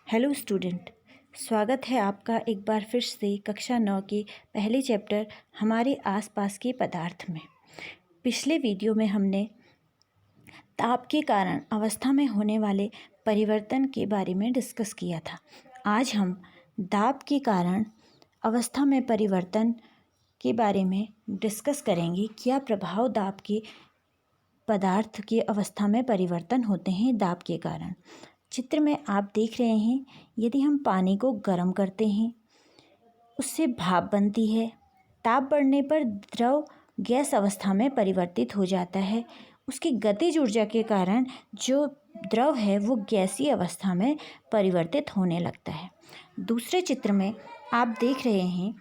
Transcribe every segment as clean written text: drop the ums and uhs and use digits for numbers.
Hello student, स्वागत है आपका एक बार फिर से कक्षा 9 के पहले चैप्टर हमारे आसपास के पदार्थ में। पिछले वीडियो में हमने ताप के कारण अवस्था में होने वाले परिवर्तन के बारे में डिस्कस किया था। आज हम दाब के कारण अवस्था में परिवर्तन के बारे में डिस्कस करेंगे। क्या प्रभाव दाब के पदार्थ की अवस्था में परिवर्तन होते हैं दाब के कारण। चित्र में आप देख रहे हैं, यदि हम पानी को गर्म करते हैं उससे भाप बनती है। ताप बढ़ने पर द्रव गैस अवस्था में परिवर्तित हो जाता है। उसकी गतिज ऊर्जा के कारण जो द्रव है वो गैसीय अवस्था में परिवर्तित होने लगता है। दूसरे चित्र में आप देख रहे हैं,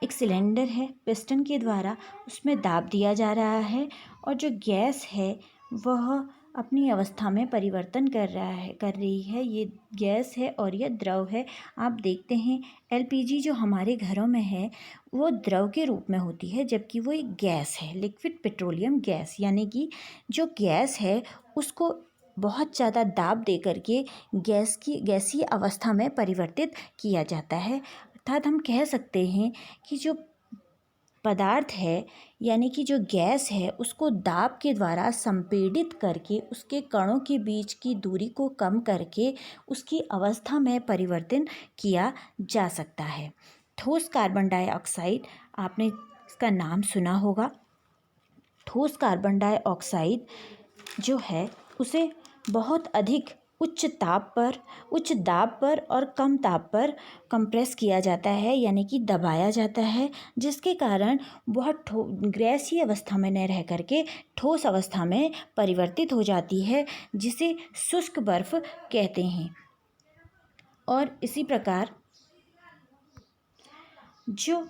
एक सिलेंडर है, पिस्टन के द्वारा उसमें दाब दिया जा रहा है और जो गैस है वह अपनी अवस्था में परिवर्तन कर रही है। ये गैस है और यह द्रव है। आप देखते हैं एलपीजी जो हमारे घरों में है वो द्रव के रूप में होती है, जबकि वो एक गैस है, लिक्विड पेट्रोलियम गैस। यानी कि जो गैस है उसको बहुत ज़्यादा दाब दे करके गैसीय अवस्था में परिवर्तित किया जाता है। अर्थात हम कह सकते हैं कि जो पदार्थ है यानी कि जो गैस है उसको दाब के द्वारा संपीड़ित करके उसके कणों के बीच की दूरी को कम करके उसकी अवस्था में परिवर्तन किया जा सकता है। ठोस कार्बन डाइऑक्साइड, आपने इसका नाम सुना होगा। ठोस कार्बन डाइऑक्साइड जो है उसे बहुत अधिक उच्च दाब पर और कम ताप पर कंप्रेस किया जाता है, यानी कि दबाया जाता है, जिसके कारण वह गैसीय अवस्था में न रह करके ठोस अवस्था में परिवर्तित हो जाती है, जिसे शुष्क बर्फ कहते हैं। और इसी प्रकार जो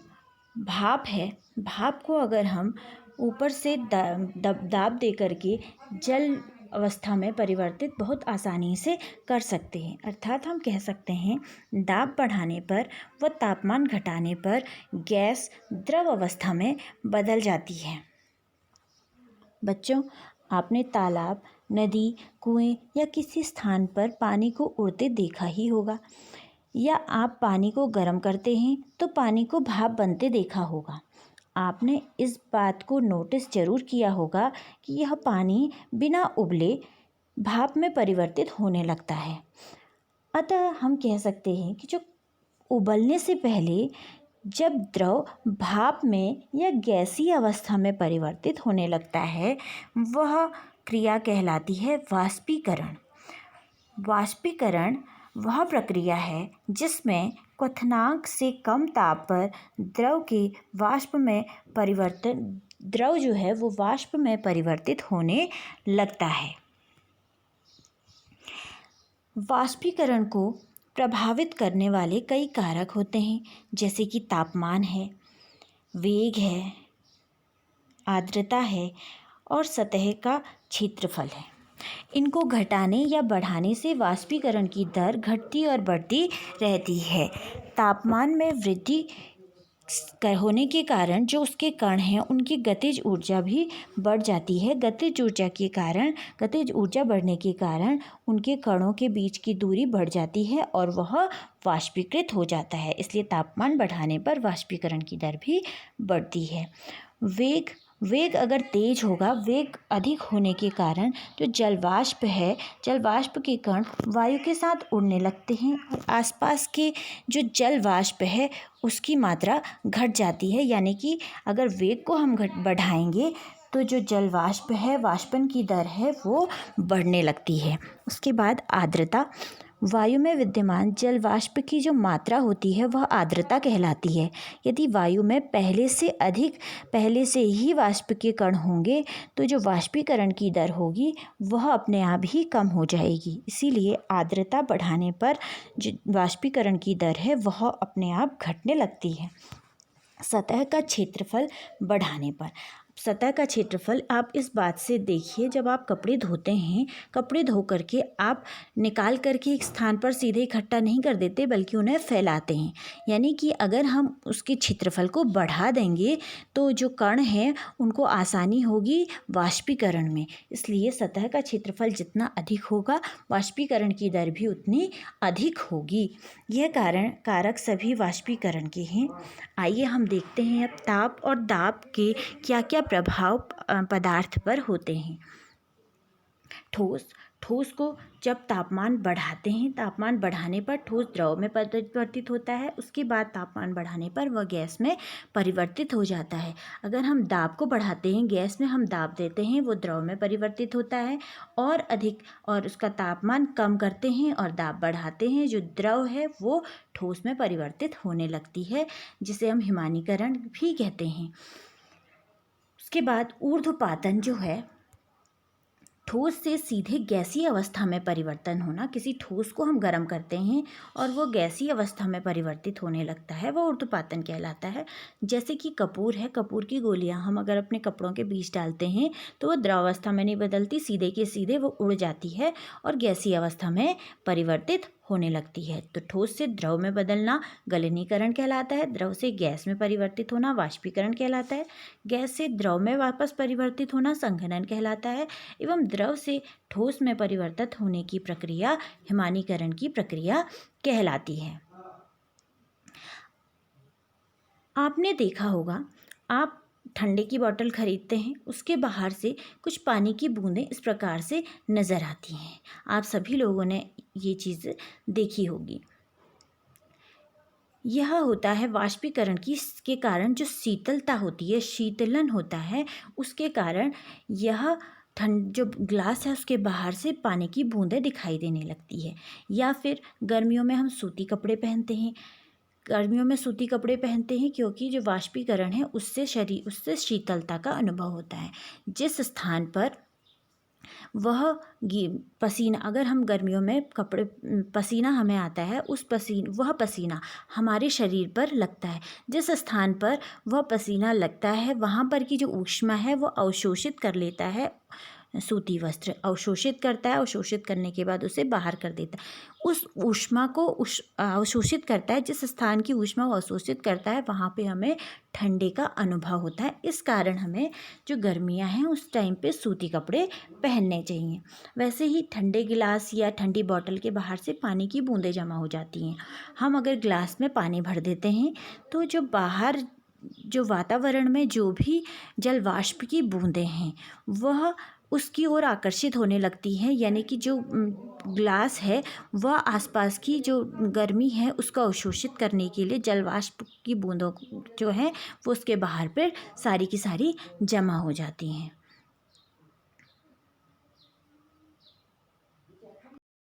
भाप है, भाप को अगर हम ऊपर से दाब दे करके जल अवस्था में परिवर्तित बहुत आसानी से कर सकते हैं। अर्थात हम कह सकते हैं दाब बढ़ाने पर व तापमान घटाने पर गैस द्रव अवस्था में बदल जाती है। बच्चों, आपने तालाब, नदी, कुएं या किसी स्थान पर पानी को उड़ते देखा ही होगा, या आप पानी को गर्म करते हैं तो पानी को भाप बनते देखा होगा। आपने इस बात को नोटिस जरूर किया होगा कि यह पानी बिना उबले भाप में परिवर्तित होने लगता है। अतः हम कह सकते हैं कि जो उबलने से पहले जब द्रव भाप में या गैसीय अवस्था में परिवर्तित होने लगता है वह क्रिया कहलाती है वाष्पीकरण। वाष्पीकरण वह प्रक्रिया है जिसमें क्वथनांक से कम ताप पर द्रव जो है वो वाष्प में परिवर्तित होने लगता है। वाष्पीकरण को प्रभावित करने वाले कई कारक होते हैं, जैसे कि तापमान है, वेग है, आर्द्रता है और सतह का क्षेत्रफल है। इनको घटाने या बढ़ाने से वाष्पीकरण की दर घटती और बढ़ती रहती है। तापमान में वृद्धि होने के कारण जो उसके कण हैं उनकी गतिज ऊर्जा भी बढ़ जाती है। गतिज ऊर्जा बढ़ने के कारण उनके कणों के बीच की दूरी बढ़ जाती है और वह वाष्पीकृत हो जाता है। इसलिए तापमान बढ़ाने पर वाष्पीकरण की दर भी बढ़ती है। वेग अगर तेज होगा, वेग अधिक होने के कारण जो जलवाष्प है, जलवाष्प के कण वायु के साथ उड़ने लगते हैं और आसपास के जो जलवाष्प है उसकी मात्रा घट जाती है। यानी कि अगर वेग को हम बढ़ाएंगे तो जो जलवाष्प है, वाष्पन की दर है वो बढ़ने लगती है। उसके बाद आर्द्रता, वायु में विद्यमान जल वाष्प की जो मात्रा होती है वह आर्द्रता कहलाती है। यदि वायु में पहले से ही वाष्प के कण होंगे तो जो वाष्पीकरण की दर होगी वह अपने आप ही कम हो जाएगी। इसीलिए आर्द्रता बढ़ाने पर जो वाष्पीकरण की दर है वह अपने आप घटने लगती है। सतह का क्षेत्रफल बढ़ाने पर, सतह का क्षेत्रफल आप इस बात से देखिए, जब आप कपड़े धोते हैं, कपड़े धो करके आप निकाल करके एक स्थान पर सीधे इकट्ठा नहीं कर देते बल्कि उन्हें फैलाते हैं। यानी कि अगर हम उसके क्षेत्रफल को बढ़ा देंगे तो जो कण हैं उनको आसानी होगी वाष्पीकरण में। इसलिए सतह का क्षेत्रफल जितना अधिक होगा, वाष्पीकरण की दर भी उतनी अधिक होगी। यह कारक सभी वाष्पीकरण के हैं। आइए हम देखते हैं अब ताप और दाब के क्या क्या प्रभाव पदार्थ पर होते हैं। ठोस को जब तापमान बढ़ाते हैं, तापमान बढ़ाने पर ठोस द्रव में परिवर्तित होता है, उसके बाद तापमान बढ़ाने पर वह गैस में परिवर्तित हो जाता है। अगर हम दाब को बढ़ाते हैं, गैस में हम दाब देते हैं, वो द्रव में परिवर्तित होता है और अधिक, और उसका तापमान कम करते हैं और दाब बढ़ाते हैं, जो द्रव है वो ठोस में परिवर्तित होने लगती है, जिसे हम हिमानीकरण भी कहते हैं। उसके बाद ऊर्ध्वपातन जो है, ठोस से सीधे गैसीय अवस्था में परिवर्तन होना। किसी ठोस को हम गर्म करते हैं और वो गैसीय अवस्था में परिवर्तित होने लगता है, वो ऊर्ध्वपातन कहलाता है। जैसे कि कपूर है, कपूर की गोलियां हम अगर अपने कपड़ों के बीच डालते हैं तो वो द्रवावस्था में नहीं बदलती, सीधे के सीधे वो उड़ जाती है और गैसीय अवस्था में परिवर्तित होने लगती है। तो ठोस से द्रव में बदलना गलनीकरण कहलाता है, द्रव से गैस में परिवर्तित होना वाष्पीकरण कहलाता है, गैस से द्रव में वापस परिवर्तित होना संघनन कहलाता है, एवं द्रव से ठोस में परिवर्तित होने की प्रक्रिया हिमानीकरण की प्रक्रिया कहलाती है। आपने देखा होगा, आप ठंडे की बोतल खरीदते हैं, उसके बाहर से कुछ पानी की बूंदें इस प्रकार से नज़र आती हैं। आप सभी लोगों ने ये चीज़ देखी होगी। यह होता है वाष्पीकरण के कारण जो शीतलता होती है, शीतलन होता है, उसके कारण यह जो ग्लास है उसके बाहर से पानी की बूंदें दिखाई देने लगती है। या फिर गर्मियों में हम सूती कपड़े पहनते हैं, गर्मियों में सूती कपड़े पहनते हैं क्योंकि जो वाष्पीकरण है उससे शीतलता का अनुभव होता है। जिस स्थान पर वह पसीना, अगर हम गर्मियों में कपड़े पसीना हमें आता है, वह पसीना हमारे शरीर पर लगता है। जिस स्थान पर वह पसीना लगता है वहाँ पर की जो ऊष्मा है वो अवशोषित कर लेता है, सूती वस्त्र अवशोषित करता है, अवशोषित करने के बाद उसे बाहर कर देता है। उस ऊष्मा को अवशोषित करता है, जिस स्थान की ऊष्मा को अवशोषित करता है वहाँ पे हमें ठंडे का अनुभव होता है। इस कारण हमें जो गर्मियाँ हैं उस टाइम पे सूती कपड़े पहनने चाहिए। वैसे ही ठंडे गिलास या ठंडी बोतल के बाहर से पानी की बूंदें जमा हो जाती हैं। हम अगर गिलास में पानी भर देते हैं तो जो बाहर जो वातावरण में जो भी जल वाष्प की बूंदें हैं वह उसकी ओर आकर्षित होने लगती हैं, यानी कि जो ग्लास है वह आसपास की जो गर्मी है उसको अवशोषित करने के लिए जल वाष्प की बूंदों जो है वो उसके बाहर पर सारी की सारी जमा हो जाती हैं।